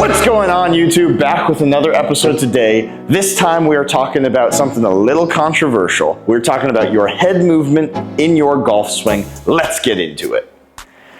What's going on, YouTube? Back with another episode today. This time we are talking about something a little controversial. We're talking about your head movement in your golf swing. Let's get into it.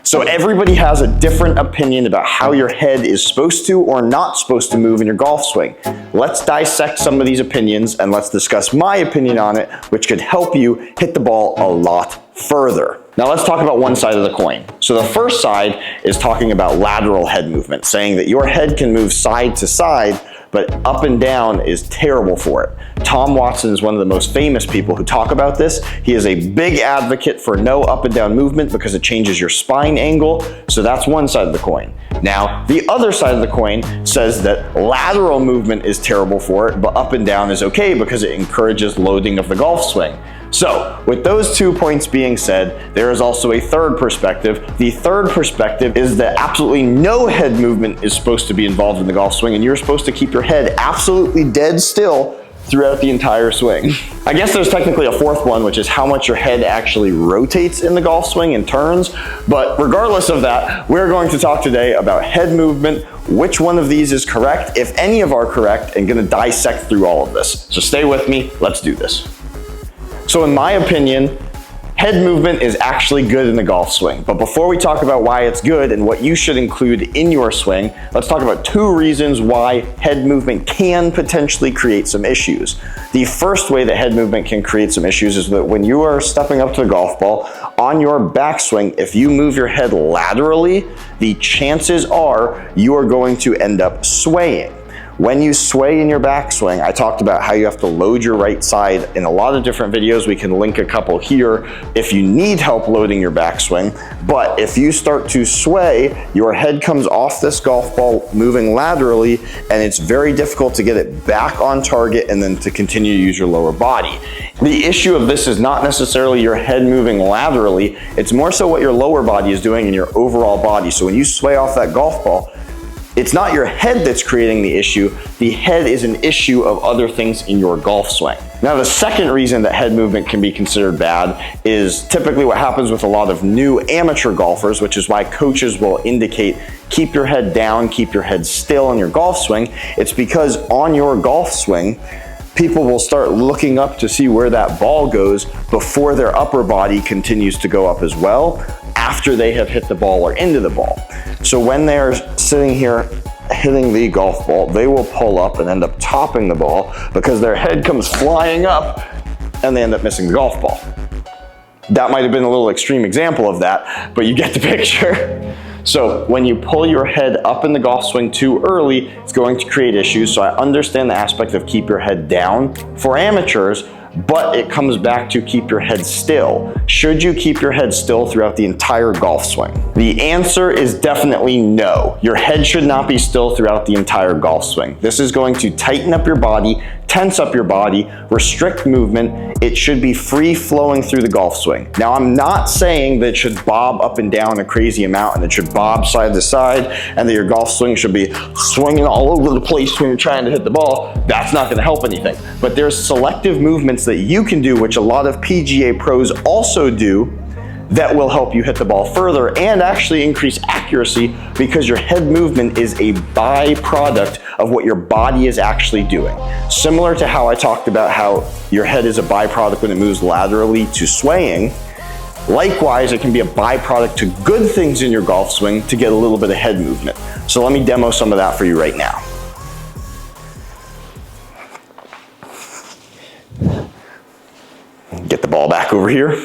So everybody has a different opinion about how your head is supposed to or not supposed to move in your golf swing. Let's dissect some of these opinions and let's discuss my opinion on it, which could help you hit the ball a lot further. Now let's talk about one side of the coin. So the first side is talking about lateral head movement, saying that your head can move side to side, but up and down is terrible for it. Tom Watson is one of the most famous people who talk about this. He is a big advocate for no up and down movement because it changes your spine angle. So that's one side of the coin. Now, the other side of the coin says that lateral movement is terrible for it, but up and down is okay because it encourages loading of the golf swing. So, with those 2 points being said, there is also a third perspective. The third perspective is that absolutely no head movement is supposed to be involved in the golf swing, and you're supposed to keep your head absolutely dead still throughout the entire swing. I guess there's technically a fourth one, which is how much your head actually rotates in the golf swing and turns. But regardless of that, we're going to talk today about head movement, which one of these is correct, if any of are correct, and gonna dissect through all of this. So stay with me, let's do this. So in my opinion, head movement is actually good in the golf swing. But before we talk about why it's good and what you should include in your swing, let's talk about 2 reasons why head movement can potentially create some issues. The first way that head movement can create some issues is that when you are stepping up to the golf ball, on your backswing, if you move your head laterally, the chances are you are going to end up swaying. When you sway in your backswing, I talked about how you have to load your right side in a lot of different videos. We can link a couple here if you need help loading your backswing. But if you start to sway, your head comes off this golf ball moving laterally, and it's very difficult to get it back on target and then to continue to use your lower body. The issue of this is not necessarily your head moving laterally, it's more so what your lower body is doing in your overall body. So when you sway off that golf ball, it's not your head that's creating the issue. The head is an issue of other things in your golf swing. Now, the second reason that head movement can be considered bad is typically what happens with a lot of new amateur golfers, which is why coaches will indicate keep your head down, keep your head still in your golf swing. It's because on your golf swing, people will start looking up to see where that ball goes before their upper body continues to go up as well after they have hit the ball or into the ball. So when they're sitting here hitting the golf ball, they will pull up and end up topping the ball because their head comes flying up and they end up missing the golf ball. That might have been a little extreme example of that, but you get the picture. So when you pull your head up in the golf swing too early, it's going to create issues. So I understand the aspect of keep your head down for amateurs, but it comes back to keep your head still. Should you keep your head still throughout the entire golf swing? The answer is definitely no. Your head should not be still throughout the entire golf swing. This is going to tighten up your body, tense up your body, restrict movement. It should be free flowing through the golf swing. Now, I'm not saying that it should bob up and down a crazy amount and it should bob side to side and that your golf swing should be swinging all over the place when you're trying to hit the ball. That's not gonna help anything. But there's selective movements that you can do, which a lot of PGA pros also do, that will help you hit the ball further and actually increase accuracy because your head movement is a byproduct of what your body is actually doing. Similar to how I talked about how your head is a byproduct when it moves laterally to swaying, likewise, it can be a byproduct to good things in your golf swing to get a little bit of head movement. So let me demo some of that for you right now. Get the ball back over here.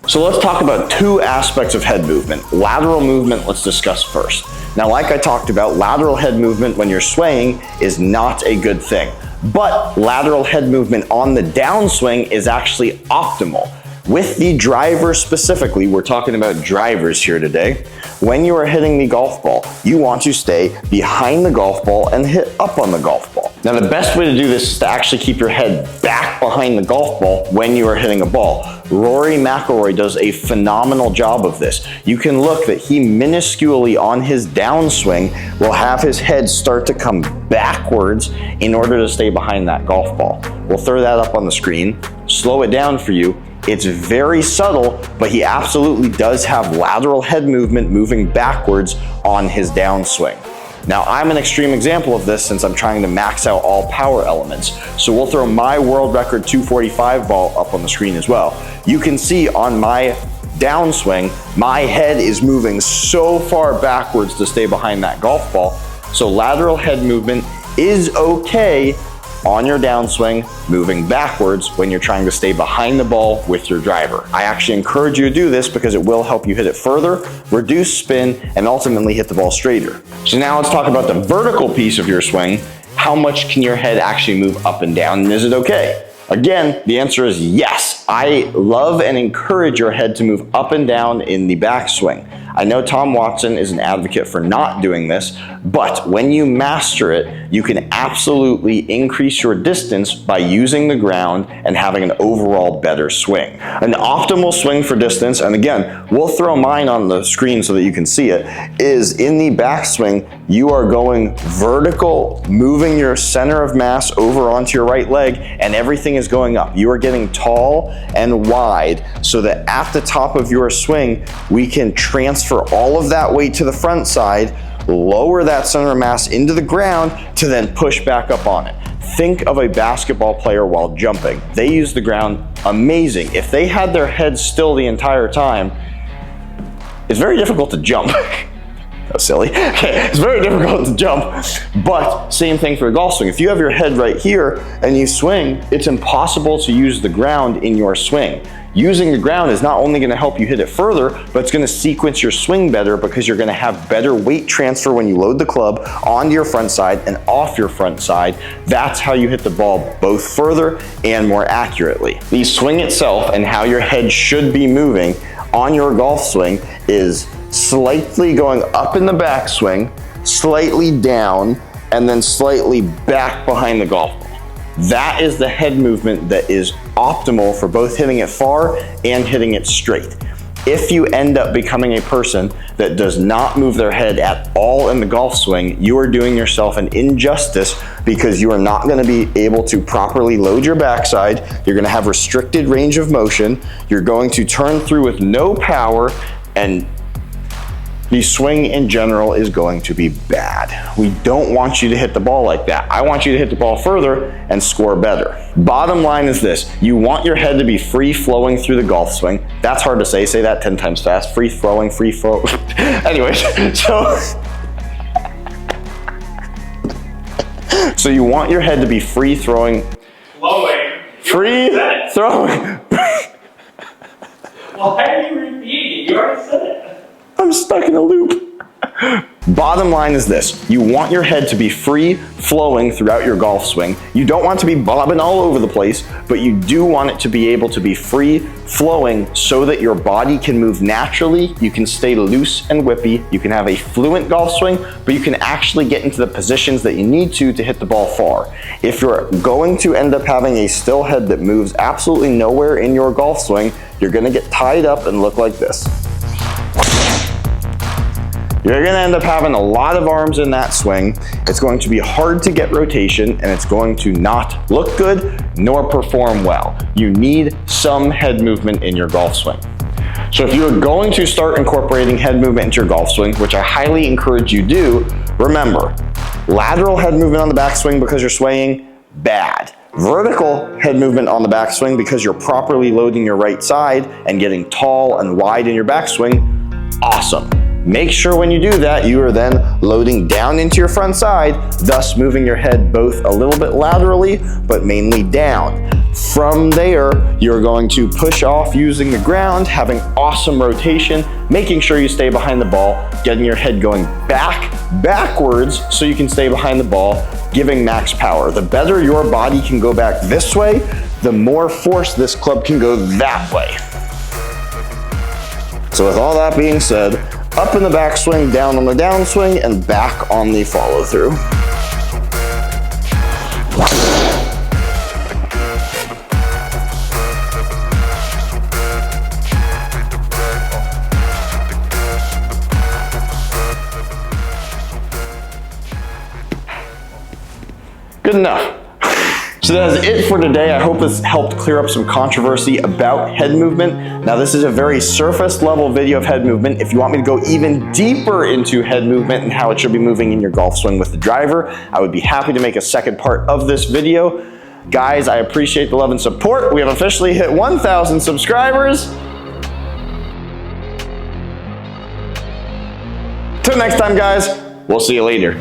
So let's talk about 2 aspects of head movement. Lateral movement, let's discuss first. Now, like I talked about, lateral head movement when you're swaying is not a good thing. But lateral head movement on the downswing is actually optimal. With the driver specifically, we're talking about drivers here today. When you are hitting the golf ball, you want to stay behind the golf ball and hit up on the golf ball. Now, the best way to do this is to actually keep your head back behind the golf ball when you are hitting a ball. Rory McIlroy does a phenomenal job of this. You can look that he minusculely on his downswing will have his head start to come backwards in order to stay behind that golf ball. We'll throw that up on the screen, slow it down for you. It's very subtle, but he absolutely does have lateral head movement moving backwards on his downswing. Now I'm an extreme example of this since I'm trying to max out all power elements. So we'll throw my world record 245 ball up on the screen as well. You can see on my downswing, my head is moving so far backwards to stay behind that golf ball. So lateral head movement is okay on your downswing, moving backwards when you're trying to stay behind the ball with your driver. I actually encourage you to do this because it will help you hit it further, reduce spin, and ultimately hit the ball straighter. So now let's talk about the vertical piece of your swing. How much can your head actually move up and down, and is it okay? Again, the answer is yes. I love and encourage your head to move up and down in the backswing. I know Tom Watson is an advocate for not doing this, but when you master it, you can absolutely increase your distance by using the ground and having an overall better swing. An optimal swing for distance, and again, we'll throw mine on the screen so that you can see it, is in the backswing, you are going vertical, moving your center of mass over onto your right leg, and everything is going up. You are getting tall and wide so that at the top of your swing, we can transfer all of that weight to the front side, lower that center of mass into the ground to then push back up on it. Think of a basketball player while jumping. They use the ground amazing. If they had their head still the entire time, it's very difficult to jump. That's silly. Okay, it's very difficult to jump, but same thing for a golf swing. If you have your head right here and you swing, it's impossible to use the ground in your swing. Using the ground is not only going to help you hit it further, but it's going to sequence your swing better because you're going to have better weight transfer when you load the club onto your front side and off your front side. That's how you hit the ball both further and more accurately. The swing itself and how your head should be moving on your golf swing is slightly going up in the backswing, slightly down, and then slightly back behind the golf ball. That is the head movement that is optimal for both hitting it far and hitting it straight. If you end up becoming a person that does not move their head at all in the golf swing, you are doing yourself an injustice because you are not going to be able to properly load your backside. You're going to have restricted range of motion. You're going to turn through with no power, and the swing in general is going to be bad. We don't want you to hit the ball like that. I want you to hit the ball further and score better. Bottom line is this: you want your head to be free flowing through the golf swing. That's hard to say. Say that 10 times fast. Free flowing, free flow. Anyways, so you want your head to be free throwing. Flowing. Free throwing. Why are you repeating? You already said it. I'm stuck in a loop. Bottom line is this: you want your head to be free flowing throughout your golf swing. You don't want it to be bobbing all over the place, but you do want it to be able to be free flowing so that your body can move naturally. You can stay loose and whippy. You can have a fluent golf swing, but you can actually get into the positions that you need to hit the ball far. If you're going to end up having a still head that moves absolutely nowhere in your golf swing, you're going to get tied up and look like this. You're going to end up having a lot of arms in that swing. It's going to be hard to get rotation, and it's going to not look good nor perform well. You need some head movement in your golf swing. So if you're going to start incorporating head movement into your golf swing, which I highly encourage you do, remember, lateral head movement on the backswing because you're swaying, bad. Vertical head movement on the backswing because you're properly loading your right side and getting tall and wide in your backswing, awesome. Make sure when you do that, you are then loading down into your front side, thus moving your head both a little bit laterally, but mainly down. From there, you're going to push off using the ground, having awesome rotation, making sure you stay behind the ball, getting your head going backwards so you can stay behind the ball, giving max power. The better your body can go back this way, the more force this club can go that way. So with all that being said, up in the backswing, down on the downswing, and back on the follow through. Good enough. So So that's it for today. I hope this helped clear up some controversy about head movement. Now this is a very surface level video of head movement. If you want me to go even deeper into head movement and how it should be moving in your golf swing with the driver, I would be happy to make a second part of this video. Guys, I appreciate the love and support. We have officially hit 1,000 subscribers. Till next time, guys, we'll see you later.